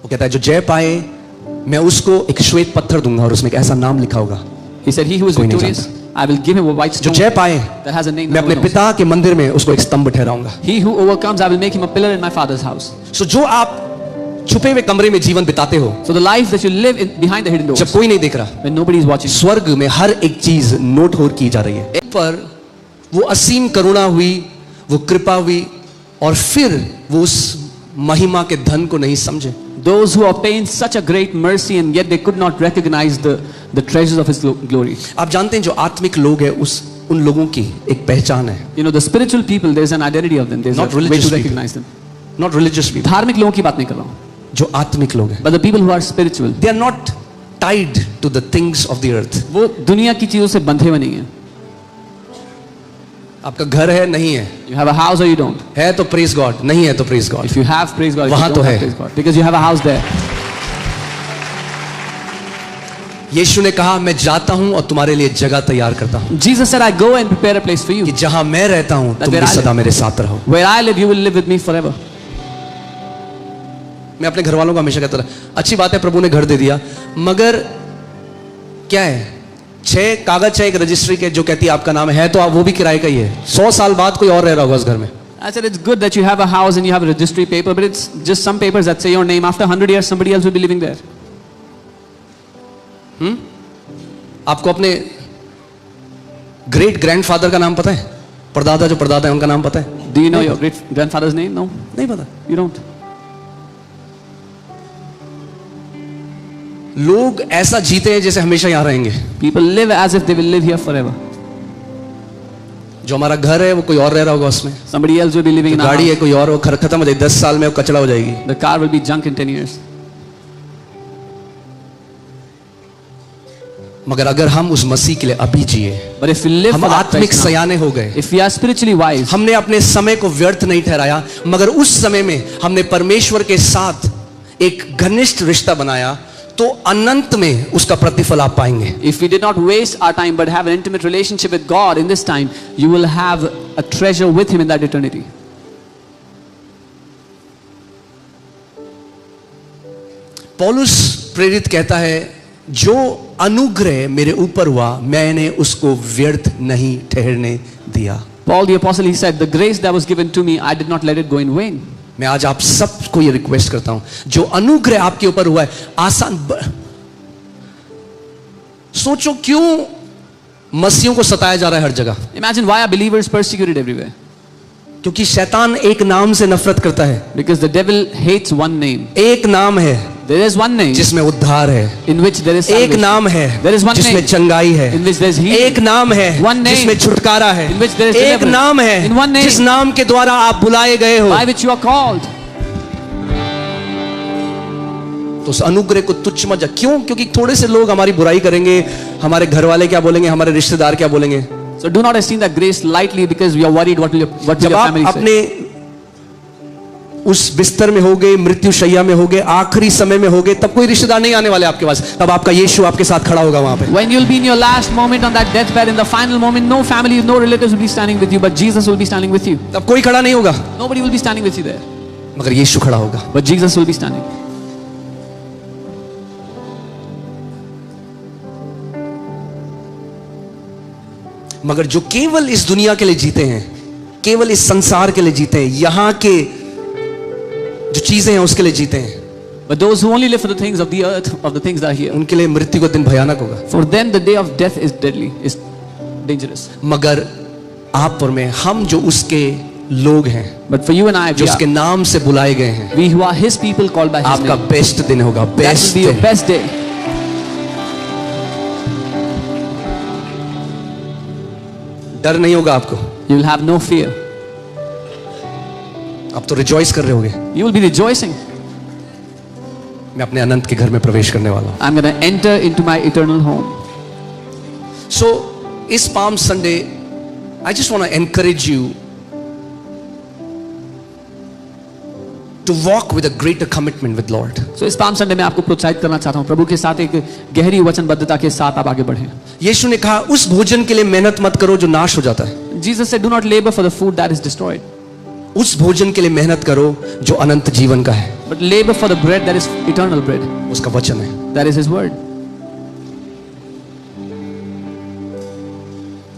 वो कहता है जो जय पाए मैं उसको एक श्वेत पत्थर दूंगा और उसमें एक ऐसा नाम लिखा होगा। He said, he who is कोई नहीं victorious, I will give him a white जो stone जय पाए that has a name. मैं No अपने one knows. पिता के मंदिर में उसको एक स्तंभ ठहराऊंगा। He who overcomes, I will make him a pillar in my father's house. सो जो आप छुपे हुए कमरे में जीवन बिताते हो, So the life that you live in behind the hidden doors, जब कोई नहीं देख रहा, when nobody is watching, स्वर्ग में हर एक चीज नोट हो की जा रही है। पर वो असीम करुणा हुई, वो कृपा हुई, और फिर वो उस महिमा के धन को नहीं समझे। those who obtained such a great mercy and yet they could not recognize the treasures of his glory. आप जानते हैं जो आत्मिक लोग हैं उन लोगों की एक पहचान है। You know, the spiritual people, there's an identity of them. There's Not a way religious to people. recognize them. Not religious people, धार्मिक लोगों की बात नहीं कर रहा हूँ, जो आत्मिक लोग हैं। but the people who are spiritual, They are not tied to the things of the earth. वो दुनिया की चीजों से बंधे हुए नहीं हैं. आपका घर है नहीं है, You have a house or you don't. है तो प्रेज गॉड, नहीं है तो praise God. If you have, praise God. If वहाँ you तो don't है। have, praise God. Because you have a house there. यीशु ने कहा मैं जाता हूं और तुम्हारे लिए जगह तैयार करता हूं, Jesus said, I go and prepare a place for you. कि जहां मैं रहता हूं तुम भी where I सदा live. मेरे साथ रहो। Where I live, you will live with me forever. मैं अपने घर वालों को हमेशा कहता था, अच्छी बात है प्रभु ने घर दे दिया, मगर क्या है 6 कागज है एक रजिस्ट्री के जो कहती है आपका नाम है, तो आप वो भी किराए का ही है। 100 साल बाद कोई और रह रहा होगा उस घर में। I said, it's good that you have a house and you have a registry paper, but it's just some papers that say your name. After 100 years, somebody else will be living there. आपको अपने great grandfather का नाम पता है? परदादा जो परदादा है उनका नाम पता है? Do you know your great grandfather's name? No, नहीं पता। you don't. लोग ऐसा जीते हैं जैसे हमेशा यहां रहेंगे। People live as if they will live here forever. जो हमारा घर है वो कोई और रह रहा होगा उसमें, Somebody else will be living in our गाड़ी है house. कोई और, वो खत्म हो जाएगी 10 साल में, वो कचड़ा हो जाएगी। The car will be junk in 10 years. मगर अगर हम उस मसीह के लिए अभी जिए, But if we live हम for that आत्मिक Christ now, सयाने हो गए, if we are spiritually wise, हमने अपने समय को व्यर्थ नहीं ठहराया, मगर उस समय में हमने परमेश्वर के साथ एक घनिष्ठ रिश्ता बनाया, तो अनंत में उसका प्रतिफल आप पाएंगे। if we did not waste our time but have an intimate relationship with God in this time, you will have a treasure with Him in that eternity. पौलुस प्रेरित कहता है जो अनुग्रह मेरे ऊपर हुआ मैंने उसको व्यर्थ नहीं ठहरने दिया। Paul the apostle, he said, the grace that was given to me, I did not let it go in vain. मैं आज आप सबको ये रिक्वेस्ट करता हूं, जो अनुग्रह आपके ऊपर हुआ है आसान सोचो क्यों मसीहों को सताया जा रहा है हर जगह? Imagine why are believers persecuted everywhere? क्योंकि शैतान एक नाम से नफरत करता है। Because the devil hates one name. एक नाम है There is one name जिसमें उद्धार है, in which there is एक salvation. नाम है There is one जिसमें name चंगाई है, in which there is healing. एक नाम है One name जिसमें छुटकारा है, in which there is एक deliverance. नाम है In one name जिस नाम के द्वारा आप बुलाए गए हो। by which you are called. तो उस अनुग्रह को तुच्छ मत जा। क्यों? क्योंकि थोड़े से लोग हमारी बुराई करेंगे, हमारे घर वाले क्या बोलेंगे, हमारे रिश्तेदार क्या बोलेंगे। So do not esteem that grace lightly because you are worried what will your जब आप family say. अपने उस बिस्तर में होगे, मृत्यु शैया में होगे, आखिरी समय में होगे, तब कोई रिश्तेदार नहीं आने वाले आपके पास, तब आपका यीशु आपके साथ खड़ा होगा वहां पे। When you'll be in your last moment on that deathbed, in the final moment, no family, no relatives will be standing with you, but Jesus will be standing with you. तब कोई खड़ा नहीं होगा, Nobody will be standing with you there, मगर यीशु खड़ा होगा। but Jesus will be standing. मगर जो केवल इस दुनिया के लिए जीते हैं, केवल इस संसार के लिए जीते हैं, यहाँ के जो चीजें हैं उसके लिए जीते हैं, But those who only live for the things of the earth, of the things that are here, उनके लिए मृत्यु का दिन भयानक होगा। for them the day of death is deadly, is dangerous. मगर आप और मैं, हम जो उसके लोग हैं, But for you and I, जो उसके नाम से बुलाए गए हैं, we who are His people called by His आपका name, बेस्ट दिन होगा। that will best be your best day. डर नहीं होगा आपको, You will have no fear. आप तो रिजॉइस कर रहे होगे। You will be rejoicing. मैं अपने अनंत के घर में प्रवेश करने वाला हूं। I'm going to enter into my eternal home. So इस palm Sunday I just want to encourage you to walk with a greater commitment with Lord. So इस पाम संडे में आपको प्रोत्साहित करना चाहता हूँ, प्रभु के साथ एक गहरी वचनबद्धता के साथ आप आगे बढ़ें। यीशु ने कहा उस भोजन के लिए मेहनत मत करो जो नाश हो जाता है, Jesus said, do not labor for the food that is destroyed. उस भोजन के लिए मेहनत करो जो अनंत जीवन का है, but labor for the bread that is eternal bread. उसका वचन है। That is His word.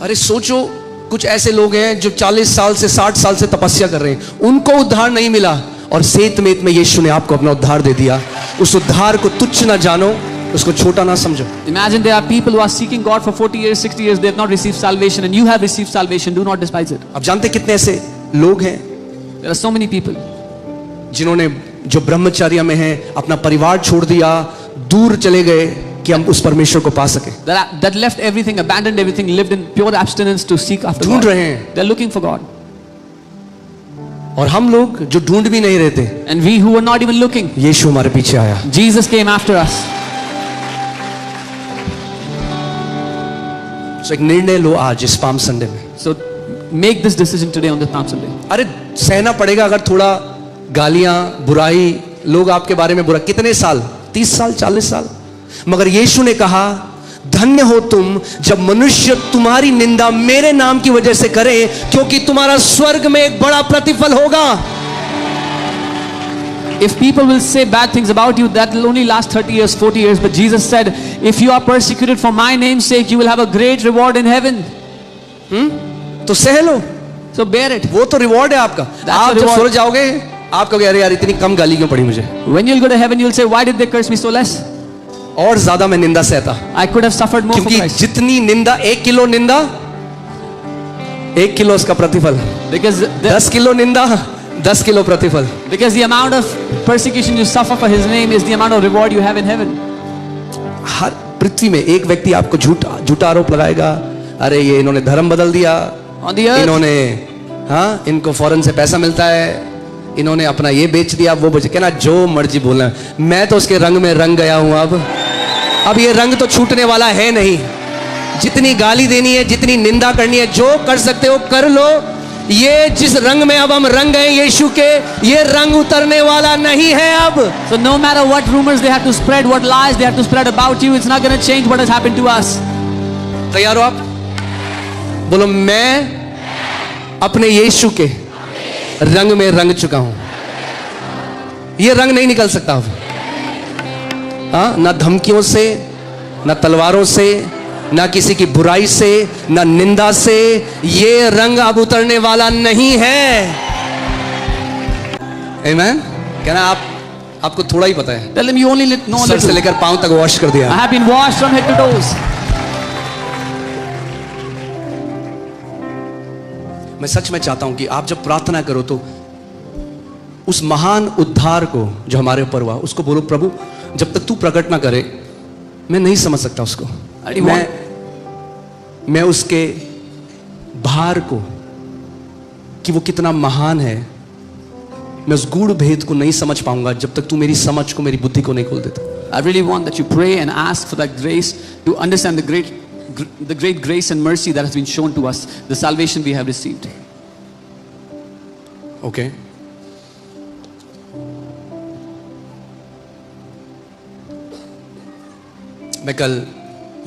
अरे सोचो, कुछ ऐसे लोग हैं जो 40 साल से 60 साल से तपस्या कर रहे हैं, उनको उद्धार नहीं मिला, और सेत मेत में यीशु ने आपको अपना उद्धार दे दिया। उस उद्धार को तुच्छ ना जानो, उसको छोटा ना समझो। Imagine there are people who are seeking God for 40 years, 60 years, they have not received salvation, and you have received salvation. Do not despise it. आप जानते कितने ऐसे लोग हैं There are so many people जिन्होंने, जो ब्रह्मचर्य में हैं, अपना परिवार छोड़ दिया, दूर चले गए कि हम उस परमेश्वर को पा सके। that left everything, abandoned everything, lived in pure abstinence to seek after ढूंढ God. रहे हैं। They are looking for God. और हम लोग जो ढूंढ भी नहीं रहते, And we who were not even looking, यीशु हमारे पीछे आया। Jesus came after us. तो एक निर्णय लो आज इस पाम संडे में। So make this decision today on this Palm Sunday. अरे सहना पड़ेगा अगर थोड़ा गालियां, बुराई, लोग आपके बारे में बुरा, कितने साल, 30 साल, 40 साल, मगर यीशु ने कहा धन्य हो तुम जब मनुष्य तुम्हारी निंदा मेरे नाम की वजह से करे, क्योंकि तुम्हारा स्वर्ग में एक बड़ा प्रतिफल होगा। If people will say bad things about you, that will only last 30 years, 40 years. But Jesus said, if you are persecuted for my name's sake, you will have a great reward in heaven. तो सह लो, So bear it. वो तो reward है आपका। That's आप the जब reward. स्वर्ग जाओगे, आप कहोगे अरे यार इतनी कम गाली क्यों पड़ी मुझे, When you'll go to heaven, you'll say, why did they curse me so less? और ज्यादा मैं निंदा सहता, I could have suffered more for क्योंकि Christ. जितनी निंदा, 1 किलो निंदा, 1 किलो उसका प्रतिफल, Because 10 किलो निंदा, 10 किलो प्रतिफल। the amount of persecution you suffer for His name is the amount of reward you have in heaven. हर पृथ्वी में एक व्यक्ति आपको झूठा आरोप लगाएगा, अरे ये इन्होंने धर्म बदल दिया, On the earth, इन्होंने, हाँ, इनको फॉरेन से पैसा मिलता है, इन्होंने अपना ये बेच दिया, वो बेच, कहना जो मर्जी बोलना, मैं तो उसके रंग में रंग गया हूं। अब ये रंग तो छूटने वाला है नहीं। जितनी गाली देनी है, जितनी निंदा करनी है, जो कर सकते हो कर लो। ये जिस रंग में अब हम रंग गए यीशु के, ये रंग उतरने वाला नहीं है अब। so no matter what rumors they have to spread, what lies they have to spread about you, it's not going to change what has happened to us. तैयार हो आप? बोलो, मैं अपने यीशु के रंग में रंग चुका हूं। ये रंग नहीं निकल सकता अब, हाँ, ना धमकियों से, ना तलवारों से, ना किसी की बुराई से, ना निंदा से, ये रंग अब उतरने वाला नहीं है। आमीन। कहना आपको थोड़ा ही पता है, Tell them you only know sir से little. लेकर पांव तक वॉश कर दिया। I have been washed from head to toes. मैं सच में चाहता हूं कि आप जब प्रार्थना करो तो उस महान उद्धार को जो हमारे ऊपर हुआ, उसको बोलो, प्रभु जब तक तू प्रकट ना करे मैं नहीं समझ सकता उसको। मैं उसके भार को, कि वो कितना महान है, मैं उस गूढ़ भेद को नहीं समझ पाऊंगा जब तक तू मेरी समझ को, मेरी बुद्धि को नहीं खोल देता। I really want that you pray and ask for that grace to understand the great grace and mercy that has been shown to us, the salvation we have received. Okay मैं कल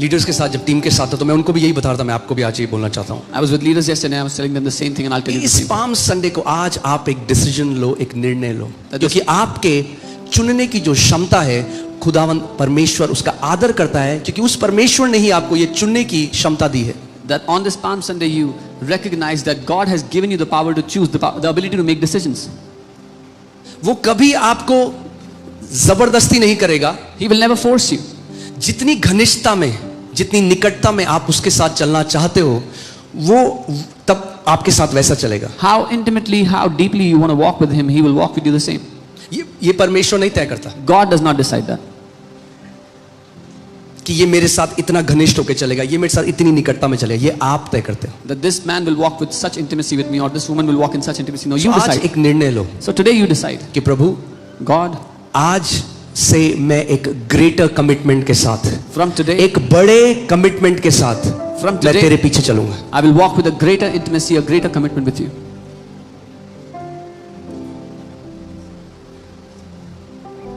लीडर्स के साथ, जब team के साथ था, तो मैं उनको भी यही बता रहा था, मैं आपको भी आज यही बोलना चाहता हूँ। I was with leaders yesterday, I was telling them the same thing and I'll tell you the इस same. पाम संडे को आज आप एक डिसीजन लो, एक निर्णय लो, That क्योंकि आपके चुनने की जो क्षमता है, खुदावन परमेश्वर उसका आदर करता है, क्योंकि उस परमेश्वर ने ही आपको ये चुनने की क्षमता दी है। That on this Palm Sunday you recognize that God has given you the power to choose, the ability to make decisions. वो कभी आपको जबरदस्ती नहीं करेगा। He will never force you. जितनी घनिष्ठता में, जितनी निकटता में आप उसके साथ चलना चाहते हो, वो तब आपके साथ वैसा चलेगा। How intimately, how deeply you want to walk with Him, He will walk with you the same. ये परमेश्वर नहीं तय करता God does not decide that. कि ये मेरे साथ इतना घनिष्ठ होकर चलेगा, ये मेरे साथ इतनी निकटता में चलेगा, ये आप तय करते हो। That this man will walk with such intimacy with me, or this woman will walk in such intimacy. No, you आज decide. एक निर्णय लो So today you decide. कि प्रभु God, आज से मैं एक ग्रेटर कमिटमेंट के साथ, from today, एक बड़े कमिटमेंट के साथ From मैं today- तेरे पीछे चलूंगा। I will walk with a greater intimacy, a greater commitment with you.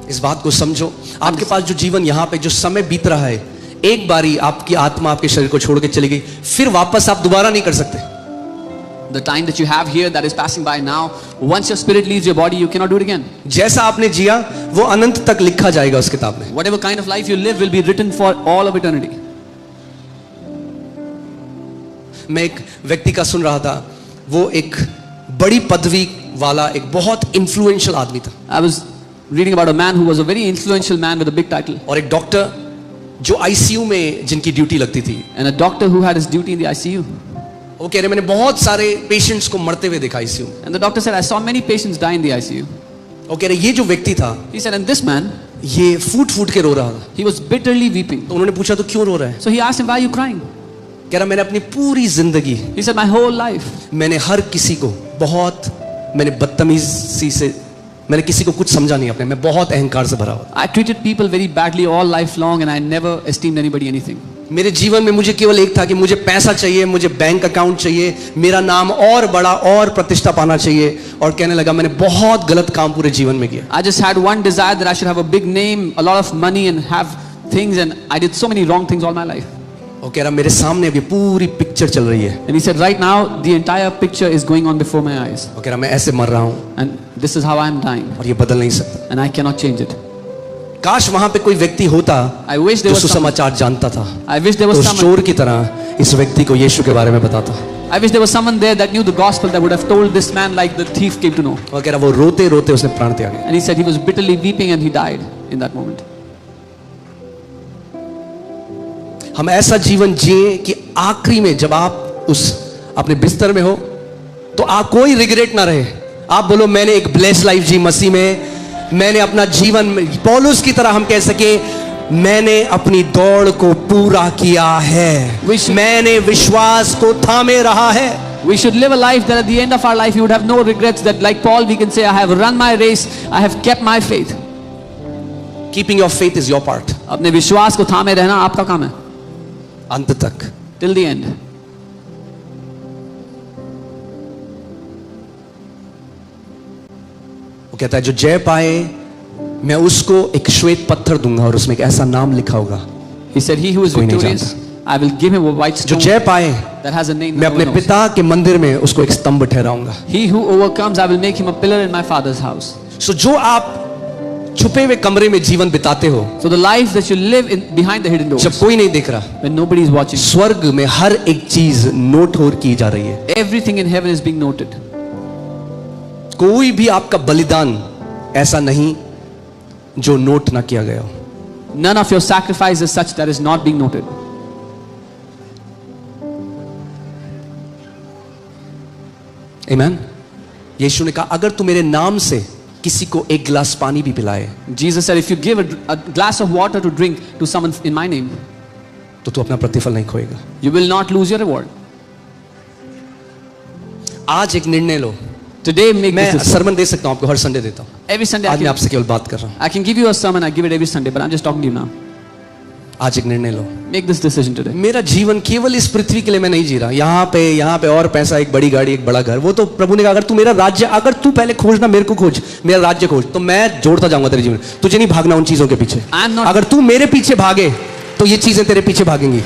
इस बात को समझो। आपके पास जो जीवन यहाँ पे जो समय बीत रहा है, एक बारी आपकी आत्मा आपके शरीर को छोड़ के चली गई, फिर वापस आप दोबारा नहीं कर सकते। The time that you have here that is passing by now, once your spirit leaves your body, you cannot do it again. जैसा आपने जिया वो अनंत तक लिखा जाएगा उस किताब में. Whatever kind of life you live will be written for all of eternity. मैं एक व्यक्ति का सुन रहा था, वो एक बड़ी पदवी वाला एक बहुत इन्फ्लुएंशियल आदमी था. I was reading about a man who was a very influential man with a big title, और एक डॉक्टर जो आईसीयू में जिनकी ड्यूटी लगती थी. and a doctor who had his duty in the ICU. वो कह रहे मैंने बहुत सारे पेशेंट्स को मरते हुए देखा आईसीयू में. And the doctor said, I saw many patients die in the ICU. वो कह रहे ये जो व्यक्ति था He said, and this man, ये फूट फूट के रो रहा था. he was bitterly weeping. तो उन्होंने पूछा तो क्यों रो रहा है. So he asked him, why are you crying? कह रहा मैंने अपनी पूरी जिंदगी He said, my whole life, मैंने हर किसी को बहुत मैंने बदतमीजी से मैंने किसी को कुछ समझा नहीं अपने. मैं बहुत अहंकार से भरा हुआ. I treated people very badly all life long and I never esteemed anybody anything. मेरे जीवन में मुझे केवल एक था कि मुझे पैसा चाहिए, मुझे बैंक अकाउंट चाहिए, मेरा नाम और बड़ा और प्रतिष्ठा पाना चाहिए. और कहने लगा मैंने बहुत गलत काम पूरे जीवन में किया. I just had one desire that I should have a big name, a lot of money and have things, and I did so many wrong things all my life. और कह रहा मेरे सामने अभी पूरी पिक्चर चल रही है. And he said, right now the entire picture is going on before my eyes. और कह रहा मैं ऐसे मर रहा हूँ And this is how I am dying. और ये बदल नहीं सकता. And I cannot change it. काश वहां पे कोई व्यक्ति होता I wish there जो was someone, सुसमाचार जानता था, I wish there तो was उस someone, चोर की तरह इस व्यक्ति को यीशु के बारे में बताता. I wish there was someone there that knew the gospel that would have told this man like the thief came to know. और कह रहा वो रोते रोते उसने प्राण त्याग दिया. And he said he was bitterly weeping and he died in that moment. हम ऐसा जीवन जिए कि आखिरी में जब आप उस अपने बिस्तर में हो तो आप कोई रिग्रेट ना रहे. आप बोलो मैंने एक ब्लेस्ड लाइफ जी मसीह में, मैंने अपना जीवन पौलुस की तरह हम कह सके मैंने अपनी दौड़ को पूरा किया है, मैंने विश्वास को थामे रहा है. We should live a life that at the end of our life you would have no regrets, that like Paul we can say I have run my race, I have kept my faith. Keeping your faith is your part. अपने विश्वास को थामे रहना आपका काम है अंत तक. till the end. वो कहता है जो जय पाए मैं उसको एक श्वेत पत्थर दूंगा और उसमें एक ऐसा नाम लिखा होगा. He said he who is कोई नहीं victorious, I will give him a white जो stone जय पाए that has a name मैं no one अपने knows. पिता के मंदिर में उसको एक स्तंभ ठहराऊंगा. He who overcomes, I will make him a pillar in my father's house. सो जो आप छुपे हुए कमरे में जीवन बिताते हो So the life that you live in behind the hidden doors, जब कोई नहीं देख रहा, when nobody is watching, स्वर्ग में हर एक चीज नोट हो की जा रही है. everything in heaven is being noted. कोई भी आपका बलिदान ऐसा नहीं जो नोट ना किया गया हो. None of your sacrifice is such that is not being noted. आमीन. यीशु ने कहा अगर तू मेरे नाम से किसी को एक गिलास पानी भी पिलाए Jesus said, if you give a glass of water to drink to someone in my name, तो तू अपना प्रतिफल नहीं खोएगा. you will not lose your reward. आज एक निर्णय लो. Today make मैं this decision. सरमन दे सकता हूं आपको, हर संडे देता हूं. Every Sunday आज मैं I आपसे केवल बात कर रहा हूं. can give you a sermon, I give it every Sunday, but I'm just talking to you now. आज एक निर्णय लो. Make this decision today. मेरा जीवन केवल इस पृथ्वी के लिए मैं नहीं जी रहा. यहाँ पे और पैसा, एक बड़ी गाड़ी, एक बड़ा घर, वो तो प्रभु ने कहा अगर तू मेरा राज्य, अगर तू पहले खोजना, मेरे को खोज, मेरा राज्य खोज, तो मैं जोड़ता जाऊंगा तेरे जीवन. तुझे नहीं भागना उन चीजों के पीछे. I'm not- अगर तू मेरे पीछे भागे तो ये चीजें तेरे पीछे भागेंगी.